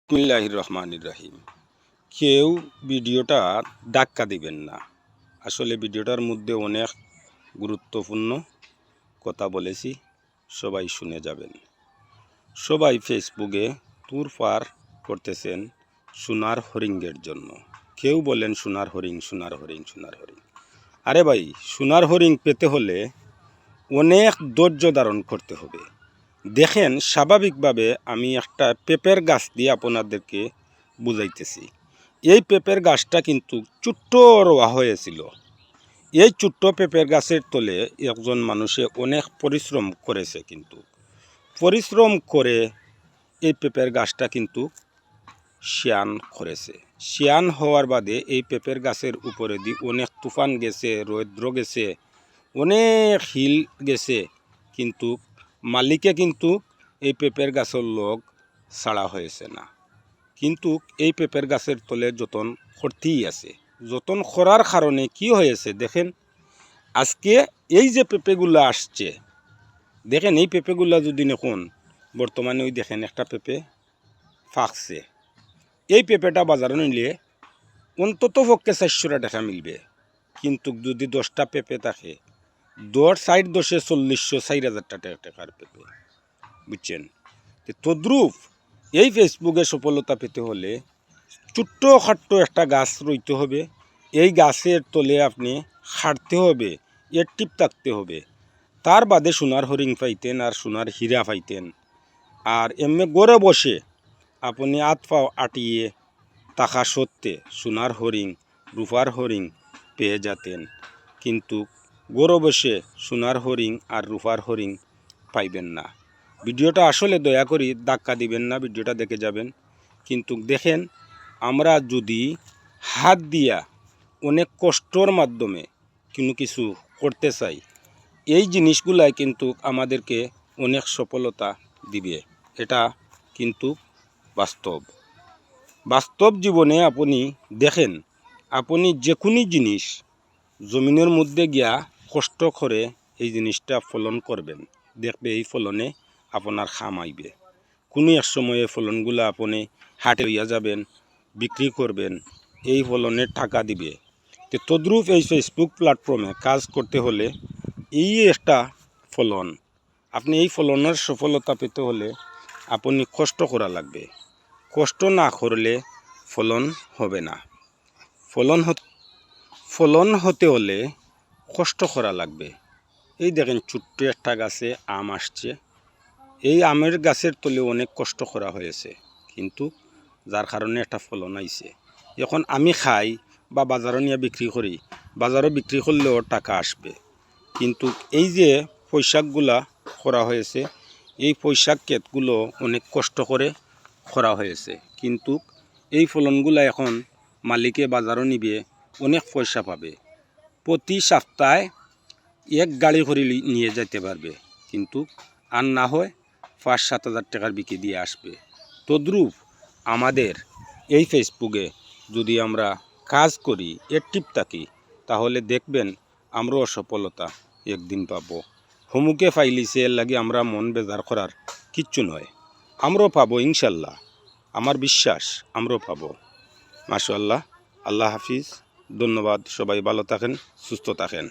বিসমিল্লাহির রহমানির রহিম। কেউ ভিডিওটা ধাক্কা দিবেন না। আসলে ভিডিওটার মধ্যে অনেক গুরুত্বপূর্ণ কথা বলেছি, সবাই শুনে যাবেন। সবাই ফেসবুকে তুরপার করতেছেন সোনার হরিণের জন্য। কেউ বলেন সোনার হরিণ, সোনার হরিণ, সোনার হরিণ। আরে ভাই, সোনার হরিণ পেতে হলে অনেক ধৈর্য ধারণ করতে হবে। দেখেন, স্বাভাবিকভাবে আমি একটা পেঁপের গাছ দিয়ে আপনাদেরকে বুঝাইতেছি। এই পেঁপের গাছটা কিন্তু ছোট্ট রোয়া হয়েছিল। এই ছোট্ট পেঁপের গাছের তলে একজন মানুষে অনেক পরিশ্রম করেছে, কিন্তু পরিশ্রম করে এই পেঁপের গাছটা কিন্তু শিয়ান করেছে। শিয়ান হওয়ার বাদে এই পেঁপের গাছের উপরে দিয়ে অনেক তুফান গেছে, রৌদ্র গেছে, অনেক হিল গেছে, কিন্তু মালিকে কিন্তু এই পেঁপের গাছের লোক ছাড়া হয়েছে না। কিন্তু এই পেঁপের গাছের তলে যতন করতেই আছে। যতন করার কারণে কি হয়েছে দেখেন, আজকে এই যে পেঁপেগুলো আসছে, দেখেন এই পেঁপেগুলো যদি দেখুন, বর্তমানে ওই দেখেন একটা পেঁপে ফাঁকছে। এই পেঁপেটা বাজারে নিলে অন্তত পক্ষে 400 টাকা মিলবে, কিন্তু যদি 10টা পেঁপে থাকে, 10 সাইড 10-এ 4,000 টাকার পেঁপে, বুঝছেন? তদ্রুপ এই ফেসবুকে সফলতা পেতে হলে ছোট্ট খাট্ট একটা গাছ রইতে হবে। এই গাছের তলে আপনি খাটতে হবে, টিপ থাকতে হবে। তার বাদে সোনার হরিণ পাইতেন আর সোনার হীরা পাইতেন। আর এমনি গড়ে বসে আপনি হাত পা আটিয়ে টাকা সত্ত্বে সোনার হরিণ, রূপার হরিণ পেয়ে যেতেন। কিন্তু গড়ে বসে সোনার হরিণ আর রূপার হরিণ পাইবেন না। ভিডিওটা আসলে দয়া করি ধাক্কা দিবেন না, ভিডিওটা দেখে যাবেন। কিন্তু দেখেন, আমরা যদি হাত দিয়া অনেক কষ্টর মাধ্যমে কোনো কিছু করতে চাই, এই জিনিসগুলাই কিন্তু আমাদেরকে অনেক সফলতা দিবে। এটা কিন্তু বাস্তব। বাস্তব জীবনে আপনি দেখেন, আপনি যে কোনো জিনিস জমিনের মধ্যে গিয়া কষ্ট করে এই জিনিসটা ফলন করবেন, দেখবে এই ফলনে আপনার খাম আইবে। কোনো এক সময়ে ফলনগুলো আপনি হাটে লইয়া যাবেন, বিক্রি করবেন, এই ফলনের টাকা দিবে। তো তদ্রুপ এই ফেসবুক প্ল্যাটফর্মে কাজ করতে হলে এই একটা ফলন, আপনি এই ফলনের সফলতা পেতে হলে আপনি কষ্ট করা লাগবে। কষ্ট না করলে ফলন হবে না। ফলন হতে হলে কষ্ট করা লাগবে। এই দেখেন, ছোট্ট একটা গাছে আম আসছে। এই আমের গাছের তলে অনেক কষ্ট করা হয়েছে, কিন্তু যার কারণে একটা ফলন আইছে। এখন আমি খাই বা বাজারে নিয়ে বিক্রি করি, বাজারে বিক্রি করলেও টাকা আসবে। কিন্তু এই যে পোশাকগুলা করা হয়েছে, এই পোশাক ক্ষেতগুলো অনেক কষ্ট করে করা হয়েছে, কিন্তু এই ফলনগুলো এখন মালিকে বাজারও নিবে, অনেক পয়সা পাবে। প্রতি সপ্তাহে 1 গাড়ি করে নিয়ে যেতে পারবে, কিন্তু আর না হয় 5-7 হাজার টাকার বিক্রি দিয়ে আসবে। তদ্রুপ আমাদের এই ফেসবুকে যদি আমরা কাজ করি, অ্যাক্টিভ থাকি, তাহলে দেখবেন আমরাও সফলতা একদিন পাবো। হুমুকে ফাইলিছে এর লাগে আমরা মন বেজার করার কিচ্ছু নয়, আমরাও পাবো ইনশাল্লাহ। আমার বিশ্বাস আমরাও পাবো। মাশাআল্লাহ। আল্লাহ হাফিজ। ধন্যবাদ। সবাই ভালো থাকেন, সুস্থ থাকেন।